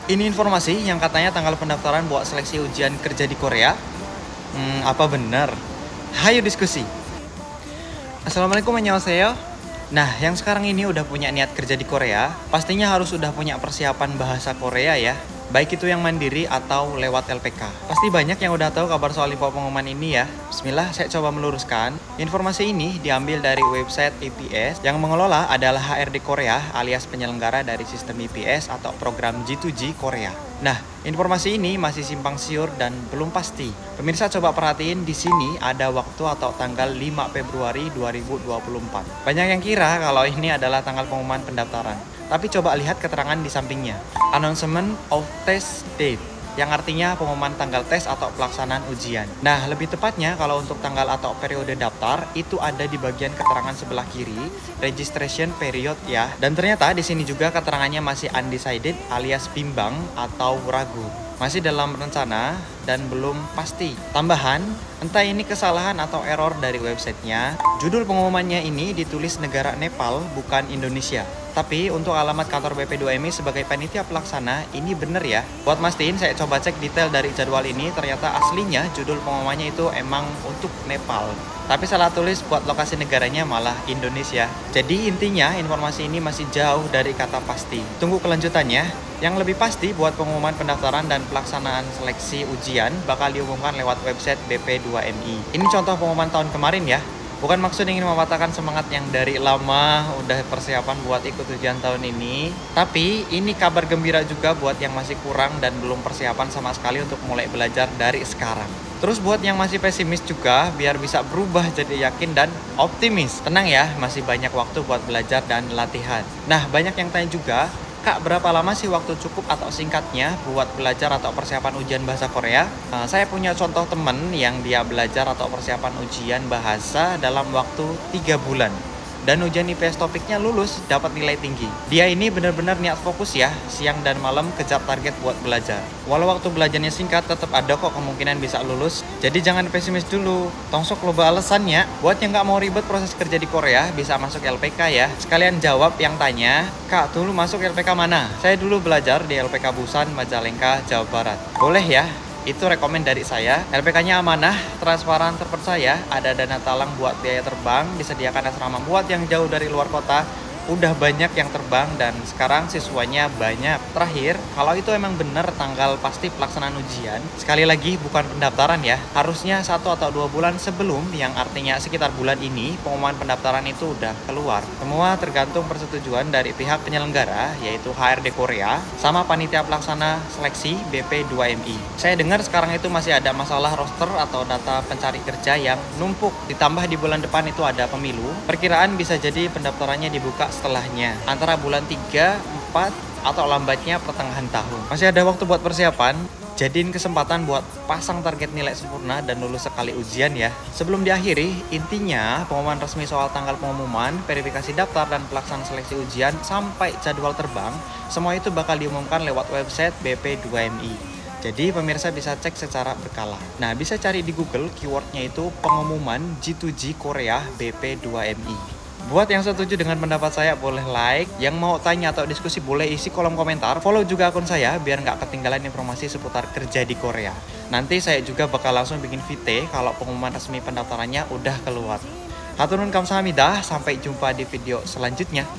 Ini informasi yang katanya tanggal pendaftaran buat seleksi ujian kerja di Korea. Apa benar? Hayo diskusi. Assalamualaikum, annyeonghaseyo. Nah, yang sekarang ini udah punya niat kerja di Korea, pastinya harus udah punya persiapan bahasa Korea ya. Baik itu yang mandiri atau lewat LPK. Pasti banyak yang udah tahu kabar soal info pengumuman ini ya. Bismillah, saya coba meluruskan. Informasi ini diambil dari website IPS. Yang mengelola adalah HRD Korea alias penyelenggara dari sistem IPS atau program G2G Korea. Nah, informasi ini masih simpang siur dan belum pasti. Pemirsa coba perhatiin di sini ada waktu atau tanggal 5 Februari 2024. Banyak yang kira kalau ini adalah tanggal pengumuman pendaftaran. Tapi coba lihat keterangan di sampingnya. Announcement of test date, yang artinya pengumuman tanggal tes atau pelaksanaan ujian. Nah, lebih tepatnya kalau untuk tanggal atau periode daftar itu ada di bagian keterangan sebelah kiri, registration period ya. Dan ternyata di sini juga keterangannya masih undecided alias bimbang atau ragu. Masih dalam rencana dan belum pasti. Tambahan, entah ini kesalahan atau error dari websitenya, judul pengumumannya ini ditulis negara Nepal bukan Indonesia. Tapi untuk alamat kantor BP2MI sebagai panitia pelaksana ini bener ya. Buat mastiin saya coba cek detail dari jadwal ini, ternyata aslinya judul pengumumannya itu emang untuk Nepal. Tapi salah tulis buat lokasi negaranya malah Indonesia. Jadi intinya informasi ini masih jauh dari kata pasti. Tunggu kelanjutannya. Yang lebih pasti buat pengumuman pendaftaran dan pelaksanaan seleksi ujian bakal diumumkan lewat website BP2MI. Ini contoh pengumuman tahun kemarin ya. Bukan maksud ingin mematahkan semangat yang dari lama udah persiapan buat ikut ujian tahun ini. Tapi ini kabar gembira juga buat yang masih kurang dan belum persiapan sama sekali untuk mulai belajar dari sekarang. Terus buat yang masih pesimis juga, biar bisa berubah jadi yakin dan optimis. Tenang ya, masih banyak waktu buat belajar dan latihan. Nah, banyak yang tanya juga, Kak, berapa lama sih waktu cukup atau singkatnya buat belajar atau persiapan ujian bahasa Korea? Saya punya contoh temen yang dia belajar atau persiapan ujian bahasa dalam waktu 3 bulan. Dan ujian IPS topiknya lulus, dapat nilai tinggi. Dia ini benar-benar niat fokus ya, siang dan malam kejar target buat belajar. Walau waktu belajarnya singkat, tetap ada kok kemungkinan bisa lulus. Jadi jangan pesimis dulu, tongsok loba alasannya. Buat yang nggak mau ribet proses kerja di Korea, bisa masuk LPK ya. Sekalian jawab yang tanya, Kak, dulu masuk LPK mana? Saya dulu belajar di LPK Busan, Majalengka, Jawa Barat. Boleh ya? Itu rekomen dari saya. LPK-nya amanah, transparan, terpercaya, ada dana talang buat biaya terbang, disediakan asrama buat yang jauh dari luar kota. Udah banyak yang terbang dan sekarang siswanya banyak. Terakhir, kalau itu emang bener tanggal pasti pelaksanaan ujian, sekali lagi bukan pendaftaran ya, harusnya 1 atau 2 bulan sebelum, yang artinya sekitar bulan ini, pengumuman pendaftaran itu udah keluar. Semua tergantung persetujuan dari pihak penyelenggara, yaitu HRD Korea, sama panitia pelaksana seleksi BP2MI. Saya dengar sekarang itu masih ada masalah roster atau data pencari kerja yang numpuk, ditambah di bulan depan itu ada pemilu. Perkiraan bisa jadi pendaftarannya dibuka setelahnya, antara bulan 3, 4, atau lambatnya pertengahan tahun. Masih ada waktu buat persiapan, jadiin kesempatan buat pasang target nilai sempurna dan lulus sekali ujian ya. Sebelum diakhiri, intinya pengumuman resmi soal tanggal pengumuman, verifikasi daftar, dan pelaksanaan seleksi ujian sampai jadwal terbang, semua itu bakal diumumkan lewat website BP2MI. Jadi pemirsa bisa cek secara berkala. Nah, bisa cari di Google keywordnya itu pengumuman G2G Korea BP2MI. Buat yang setuju dengan pendapat saya boleh like, yang mau tanya atau diskusi boleh isi kolom komentar, follow juga akun saya biar nggak ketinggalan informasi seputar kerja di Korea. Nanti saya juga bakal langsung bikin VT kalau pengumuman resmi pendaftarannya udah keluar. Hatur nuhun kamsahamnida, sampai jumpa di video selanjutnya.